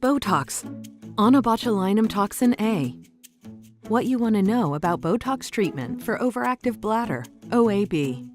Botox, onabotulinum toxin A. What you want to know about Botox treatment for overactive bladder, OAB.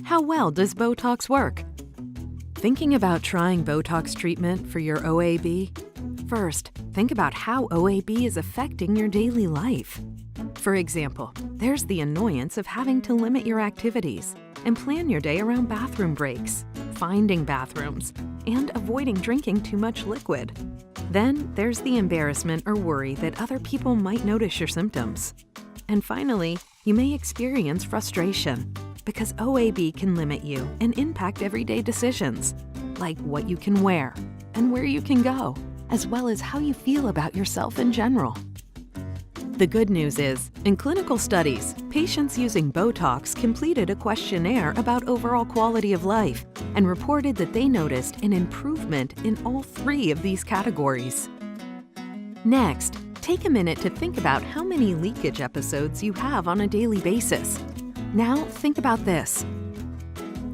How well does Botox work? Thinking about trying Botox treatment for your OAB? First, think about how OAB is affecting your daily life. For example, there's the annoyance of having to limit your activities and plan your day around bathroom breaks, finding bathrooms, and avoiding drinking too much liquid. Then there's the embarrassment or worry that other people might notice your symptoms. And finally, you may experience frustration because OAB can limit you and impact everyday decisions, like what you can wear and where you can go, as well as how you feel about yourself in general. The good news is, in clinical studies, patients using Botox completed a questionnaire about overall quality of life and reported that they noticed an improvement in all 3 of these categories. Next, take a minute to think about how many leakage episodes you have on a daily basis. Now, think about this.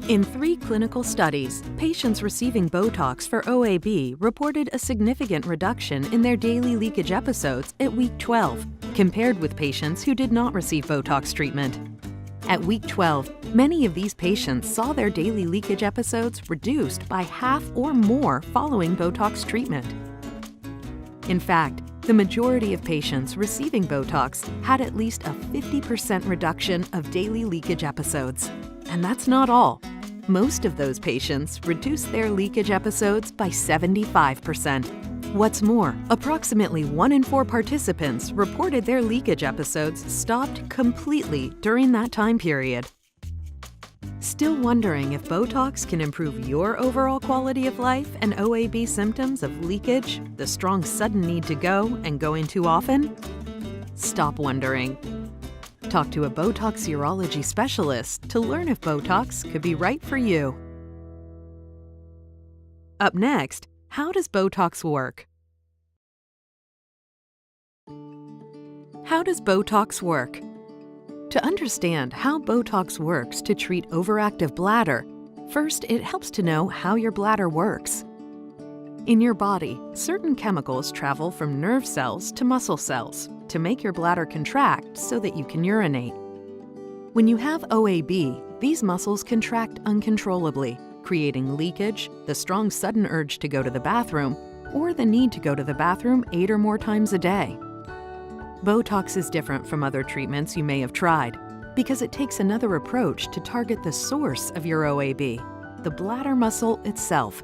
In 3 clinical studies, patients receiving Botox for OAB reported a significant reduction in their daily leakage episodes at week 12, compared with patients who did not receive Botox treatment. At week 12, many of these patients saw their daily leakage episodes reduced by half or more following Botox treatment. In fact, the majority of patients receiving Botox had at least a 50% reduction of daily leakage episodes. And that's not all. Most of those patients reduced their leakage episodes by 75%. What's more, approximately 1 in 4 participants reported their leakage episodes stopped completely during that time period. Still wondering if Botox can improve your overall quality of life and OAB symptoms of leakage, the strong sudden need to go, and going too often? Stop wondering. Talk to a Botox urology specialist to learn if Botox could be right for you. Up next, how does Botox work? How does Botox work? To understand how Botox works to treat overactive bladder, first it helps to know how your bladder works. In your body, certain chemicals travel from nerve cells to muscle cells to make your bladder contract so that you can urinate. When you have OAB, these muscles contract uncontrollably, creating leakage, the strong sudden urge to go to the bathroom, or the need to go to the bathroom 8 or more times a day. Botox is different from other treatments you may have tried because it takes another approach to target the source of your OAB, the bladder muscle itself.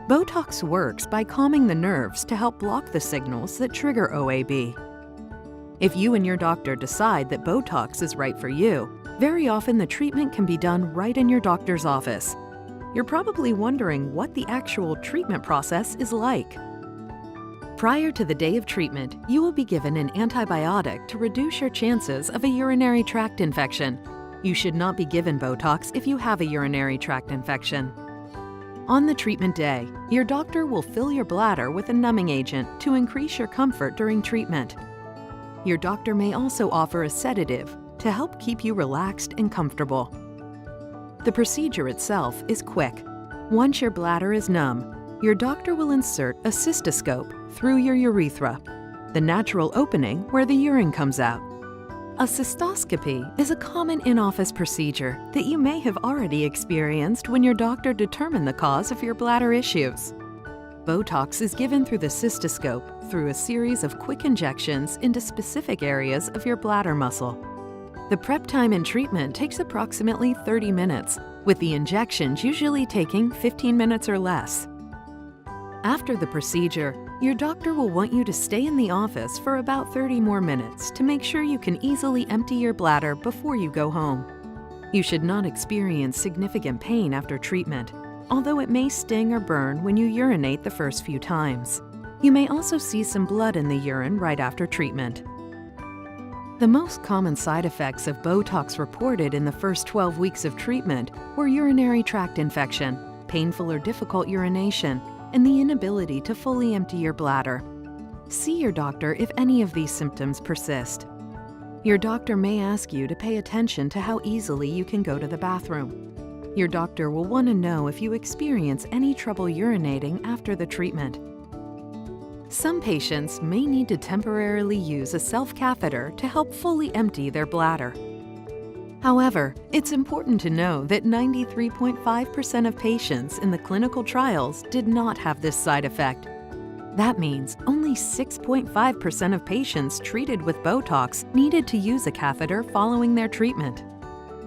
Botox works by calming the nerves to help block the signals that trigger OAB. If you and your doctor decide that Botox is right for you, very often the treatment can be done right in your doctor's office. You're probably wondering what the actual treatment process is like. Prior to the day of treatment, you will be given an antibiotic to reduce your chances of a urinary tract infection. You should not be given Botox if you have a urinary tract infection. On the treatment day, your doctor will fill your bladder with a numbing agent to increase your comfort during treatment. Your doctor may also offer a sedative to help keep you relaxed and comfortable. The procedure itself is quick. Once your bladder is numb, your doctor will insert a cystoscope through your urethra, the natural opening where the urine comes out. A cystoscopy is a common in-office procedure that you may have already experienced when your doctor determined the cause of your bladder issues. Botox is given through the cystoscope through a series of quick injections into specific areas of your bladder muscle. The prep time in treatment takes approximately 30 minutes, with the injections usually taking 15 minutes or less. After the procedure, your doctor will want you to stay in the office for about 30 more minutes to make sure you can easily empty your bladder before you go home. You should not experience significant pain after treatment, although it may sting or burn when you urinate the first few times. You may also see some blood in the urine right after treatment. The most common side effects of Botox reported in the first 12 weeks of treatment were urinary tract infection, painful or difficult urination, and the inability to fully empty your bladder. See your doctor if any of these symptoms persist. Your doctor may ask you to pay attention to how easily you can go to the bathroom. Your doctor will want to know if you experience any trouble urinating after the treatment. Some patients may need to temporarily use a self-catheter to help fully empty their bladder. However, it's important to know that 93.5% of patients in the clinical trials did not have this side effect. That means only 6.5% of patients treated with Botox needed to use a catheter following their treatment.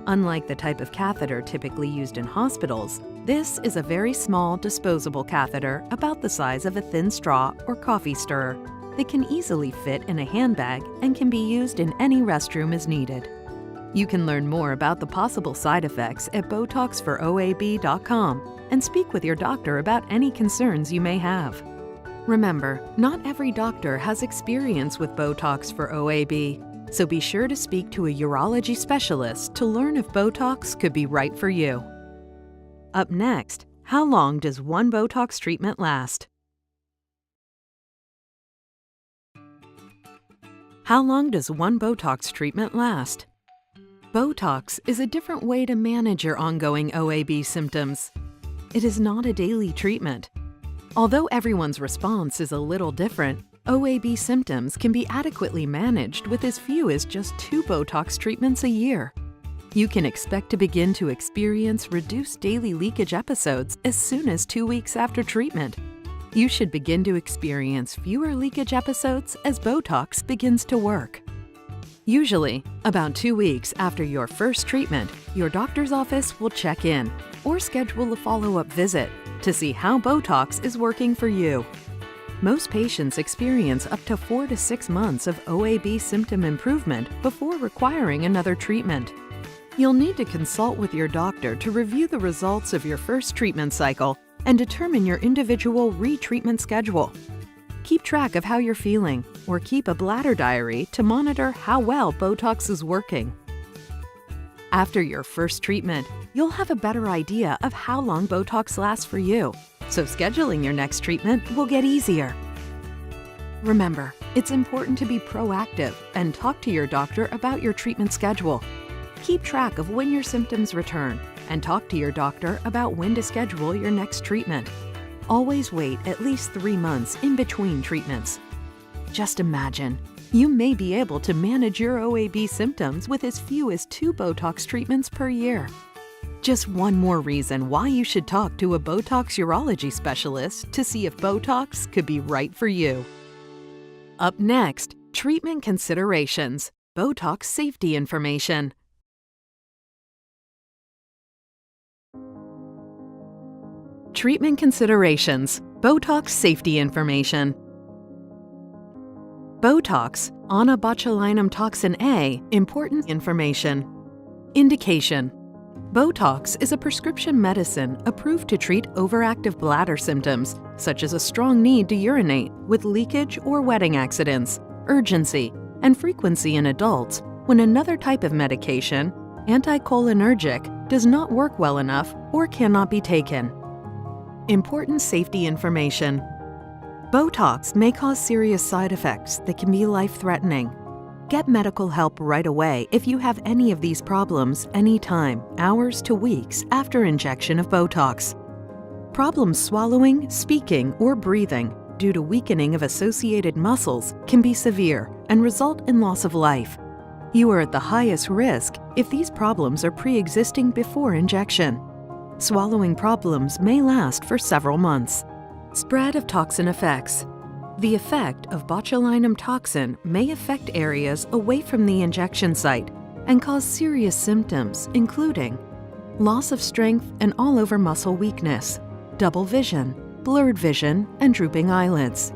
Unlike the type of catheter typically used in hospitals, this is a very small disposable catheter about the size of a thin straw or coffee stirrer that can easily fit in a handbag and can be used in any restroom as needed. You can learn more about the possible side effects at BotoxForOAB.com and speak with your doctor about any concerns you may have. Remember, not every doctor has experience with Botox for OAB, so be sure to speak to a urology specialist to learn if Botox could be right for you. Up next, how long does one Botox treatment last? How long does one Botox treatment last? Botox is a different way to manage your ongoing OAB symptoms. It is not a daily treatment. Although everyone's response is a little different, OAB symptoms can be adequately managed with as few as just 2 Botox treatments a year. You can expect to begin to experience reduced daily leakage episodes as soon as 2 weeks after treatment. You should begin to experience fewer leakage episodes as Botox begins to work. Usually, about 2 weeks after your first treatment, your doctor's office will check in or schedule a follow-up visit to see how Botox is working for you. Most patients experience up to 4 to 6 months of OAB symptom improvement before requiring another treatment. You'll need to consult with your doctor to review the results of your first treatment cycle and determine your individual retreatment schedule. Keep track of how you're feeling or keep a bladder diary to monitor how well Botox is working. After your first treatment, you'll have a better idea of how long Botox lasts for you, so scheduling your next treatment will get easier. Remember, it's important to be proactive and talk to your doctor about your treatment schedule. Keep track of when your symptoms return and talk to your doctor about when to schedule your next treatment. Always wait at least 3 months in between treatments. Just imagine, you may be able to manage your OAB symptoms with as few as 2 Botox treatments per year. Just one more reason why you should talk to a Botox urology specialist to see if Botox could be right for you. Up next, treatment considerations, Botox safety information. Treatment considerations, Botox safety information. Botox, Botulinum toxin A, important information. Indication: Botox is a prescription medicine approved to treat overactive bladder symptoms, such as a strong need to urinate with leakage or wetting accidents, urgency, and frequency in adults when another type of medication, anticholinergic, does not work well enough or cannot be taken. Important safety information. Botox may cause serious side effects that can be life-threatening. Get medical help right away if you have any of these problems anytime, hours to weeks after injection of Botox. Problems swallowing, speaking, or breathing due to weakening of associated muscles can be severe and result in loss of life. You are at the highest risk if these problems are pre-existing before injection. Swallowing problems may last for several months. Spread of toxin effects. The effect of botulinum toxin may affect areas away from the injection site and cause serious symptoms, including loss of strength and all-over muscle weakness, double vision, blurred vision, and drooping eyelids,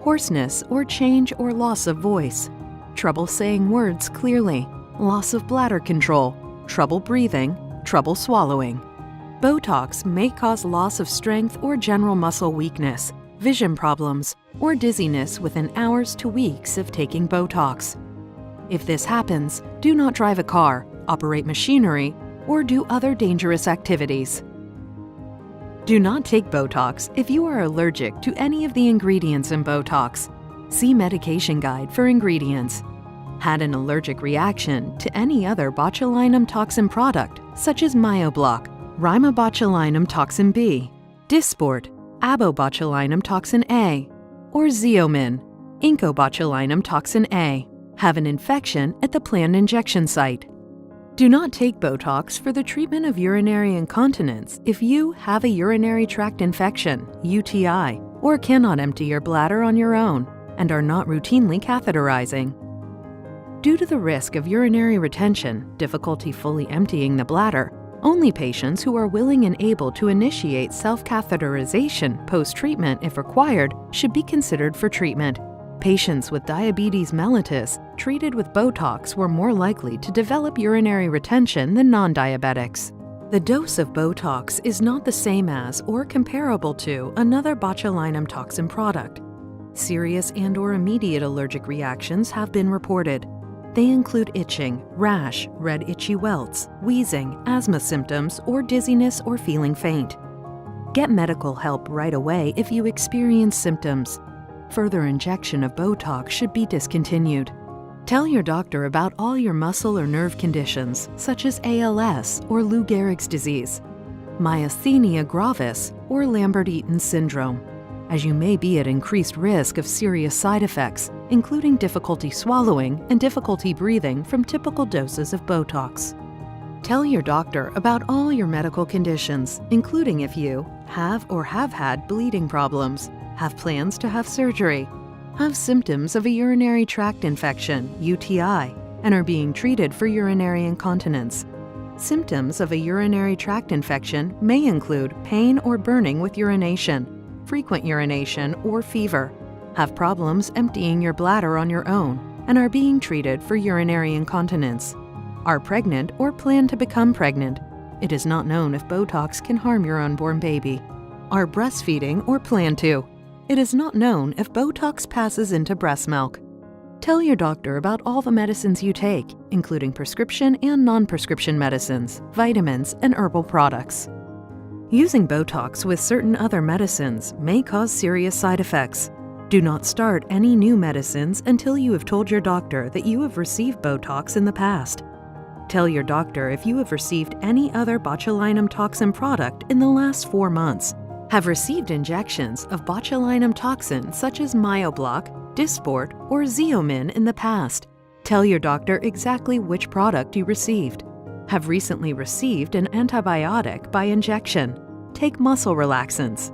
hoarseness or change or loss of voice, trouble saying words clearly, loss of bladder control, trouble breathing, trouble swallowing. Botox may cause loss of strength or general muscle weakness, vision problems, or dizziness within hours to weeks of taking Botox. If this happens, do not drive a car, operate machinery, or do other dangerous activities. Do not take Botox if you are allergic to any of the ingredients in Botox. See medication guide for ingredients. Had an allergic reaction to any other botulinum toxin product, such as Myoblock, Rimabotulinum toxin B, Dysport, Abobotulinum toxin A, or Xeomin, incobotulinum toxin A, have an infection at the planned injection site. Do not take Botox for the treatment of urinary incontinence if you have a urinary tract infection, UTI, or cannot empty your bladder on your own and are not routinely catheterizing. Due to the risk of urinary retention, difficulty fully emptying the bladder, only patients who are willing and able to initiate self-catheterization post-treatment if required should be considered for treatment. Patients with diabetes mellitus treated with Botox were more likely to develop urinary retention than non-diabetics. The dose of Botox is not the same as or comparable to another botulinum toxin product. Serious and/or immediate allergic reactions have been reported. They include itching, rash, red itchy welts, wheezing, asthma symptoms, or dizziness or feeling faint. Get medical help right away if you experience symptoms. Further injection of Botox should be discontinued. Tell your doctor about all your muscle or nerve conditions, such as ALS or Lou Gehrig's disease, myasthenia gravis, or Lambert-Eaton syndrome, as you may be at increased risk of serious side effects, including difficulty swallowing and difficulty breathing from typical doses of Botox. Tell your doctor about all your medical conditions, including if you have or have had bleeding problems, have plans to have surgery, have symptoms of a urinary tract infection, UTI, and are being treated for urinary incontinence. Symptoms of a urinary tract infection may include pain or burning with urination, frequent urination, or fever, have problems emptying your bladder on your own, and are being treated for urinary incontinence, are pregnant or plan to become pregnant. It is not known if Botox can harm your unborn baby, are breastfeeding or plan to. It is not known if Botox passes into breast milk. Tell your doctor about all the medicines you take, including prescription and non-prescription medicines, vitamins, and herbal products. Using Botox with certain other medicines may cause serious side effects. Do not start any new medicines until you have told your doctor that you have received Botox in the past. Tell your doctor if you have received any other botulinum toxin product in the last 4 months, have received injections of botulinum toxin such as Myoblock, Dysport, or Xeomin in the past. Tell your doctor exactly which product you received. Have recently received an antibiotic by injection. Take muscle relaxants.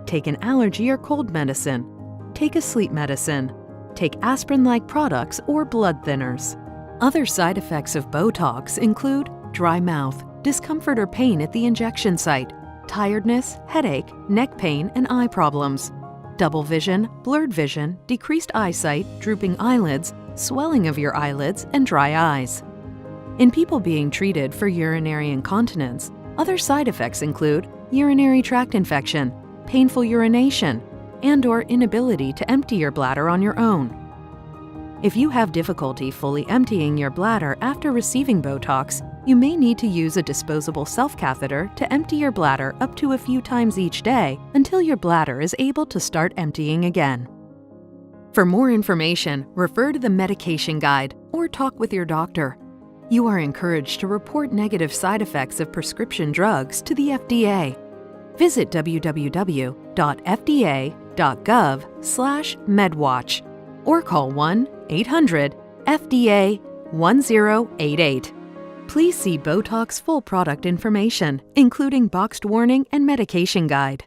Take an allergy or cold medicine. Take a sleep medicine. Take aspirin-like products or blood thinners. Other side effects of Botox include dry mouth, discomfort or pain at the injection site, tiredness, headache, neck pain, and eye problems, double vision, blurred vision, decreased eyesight, drooping eyelids, swelling of your eyelids, and dry eyes. In people being treated for urinary incontinence, other side effects include urinary tract infection, painful urination, and/or inability to empty your bladder on your own. If you have difficulty fully emptying your bladder after receiving Botox, you may need to use a disposable self-catheter to empty your bladder up to a few times each day until your bladder is able to start emptying again. For more information, refer to the medication guide or talk with your doctor. You are encouraged to report negative side effects of prescription drugs to the FDA. Visit www.fda.gov/medwatch or call 1-800-FDA-1088. Please see Botox full product information, including boxed warning and medication guide.